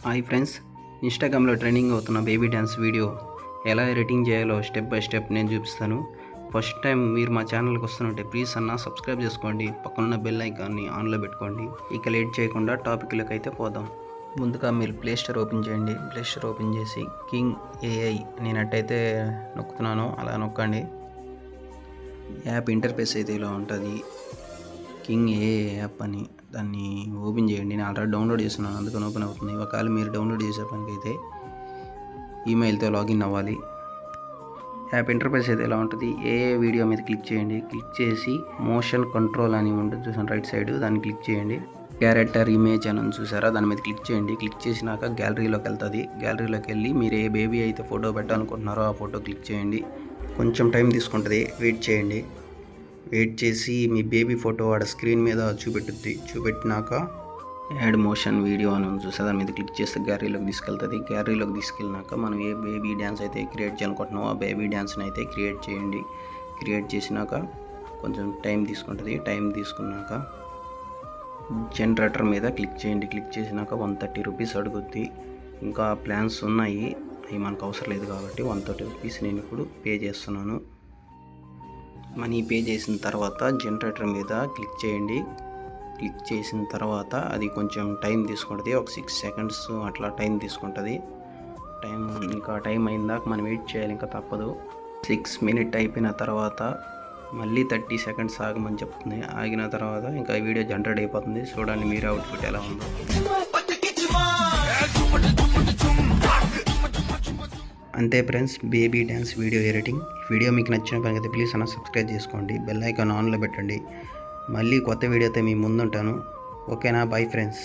Hi friends, ఇన్స్టాగ్రామ్లో trending అవుతున్న baby dance video ఎలా ఎడిటింగ్ చేయాలో స్టెప్ బై స్టెప్ నేను చూపిస్తాను. ఫస్ట్ టైం మీరు మా ఛానల్కి వస్తుంటే ప్లీజ్ సబ్స్క్రైబ్ చేసుకోండి, పక్కనున్న బెల్ ఐకాన్ని ఆన్లో పెట్టుకోండి. ఇక లేట్ చేయకుండా టాపిక్లోకి అయితే పోదాం. ముందుగా మీరు ప్లే స్టోర్ ఓపెన్ చేయండి. ప్లే స్టోర్ ఓపెన్ చేసి కింగ్ ఏఐ నేనట్టయితే నొక్కుతున్నాను, అలా నొక్కండి. యాప్ ఇంటర్ఫేస్ అయితే ఇలా ఉంటుంది. కింగ్ ఏఐ యాప్ అని దాన్ని ఓపెన్ చేయండి. నేను ఆల్రెడీ డౌన్లోడ్ చేస్తున్నాను, అందుకని ఓపెన్ అవుతుంది. ఒకవేళ మీరు డౌన్లోడ్ చేసే పనికైతే ఈమెయిల్తో లాగిన్ అవ్వాలి. యాప్ ఇంటర్ఫేస్ అయితే ఎలా ఉంటుంది. ఏఐ వీడియో మీద క్లిక్ చేయండి. క్లిక్ చేసి మోషన్ కంట్రోల్ అని ఉంటుంది చూసాను రైట్ సైడ్, దాన్ని క్లిక్ చేయండి. క్యారెక్టర్ ఇమేజ్ అని చూసారా, దాని మీద క్లిక్ చేయండి. క్లిక్ చేసినాక గ్యాలరీలోకి వెళ్తుంది. గ్యాలరీలోకి వెళ్ళి మీరు ఏ బేబీ అయితే ఫోటో పెట్టాలనుకుంటున్నారో ఆ ఫోటో క్లిక్ చేయండి. కొంచెం టైం తీసుకుంటుంది, వెయిట్ చేయండి. వెయిట్ చేసి మీ బేబీ ఫోటో ఆడ స్క్రీన్ మీద చూపెట్టుద్ది. చూపెట్టినాక యాడ్ మోషన్ వీడియో అని చూస్తే దాని మీద క్లిక్ చేస్తే గ్యాలరీలోకి తీసుకెళ్తుంది. గ్యాలరీలోకి తీసుకెళ్ళినాక మనం ఏ బేబీ డ్యాన్స్ అయితే క్రియేట్ చేయాలనుకుంటున్నామో ఆ బేబీ డ్యాన్స్ని అయితే క్రియేట్ చేయండి. క్రియేట్ చేసినాక కొంచెం టైం తీసుకుంటుంది. టైం తీసుకున్నాక జనరేటర్ మీద క్లిక్ చేయండి. క్లిక్ చేసినాక 130 రూపీస్ అడుగుద్ది. ఇంకా ప్లాన్స్ ఉన్నాయి, అవి మనకు అవసరం లేదు కాబట్టి 130 రూపీస్ నేను ఇప్పుడు పే చేస్తున్నాను. మనీ పే చేసిన తర్వాత జనరేటర్ మీద క్లిక్ చేయండి. క్లిక్ చేసిన తర్వాత అది కొంచెం టైం తీసుకుంటుంది, ఒక 6 సెకండ్స్ అట్లా టైం తీసుకుంటుంది. టైం అయిందాక మనం వెయిట్ చేయాలి, ఇంకా తప్పదు. 6 మినిట్ అయిపోయిన తర్వాత మళ్ళీ 30 సెకండ్స్ ఆగమని చెప్తుంది. ఆగిన తర్వాత ఇంకా వీడియో జనరేట్ అయిపోతుంది. చూడండి మీరు అవుట్పుట్ ఎలా ఉందో. అంతే friends, baby dance video editing. Video మీకు నచ్చిన పని ప్లీజ్ సబ్స్క్రైబ్ చేసుకోండి, బెల్ ఐకాన్ ఆన్లో పెట్టండి. మళ్ళీ కొత్త వీడియోతో మీ ముందుంటాను. ఓకేనా? Bye friends.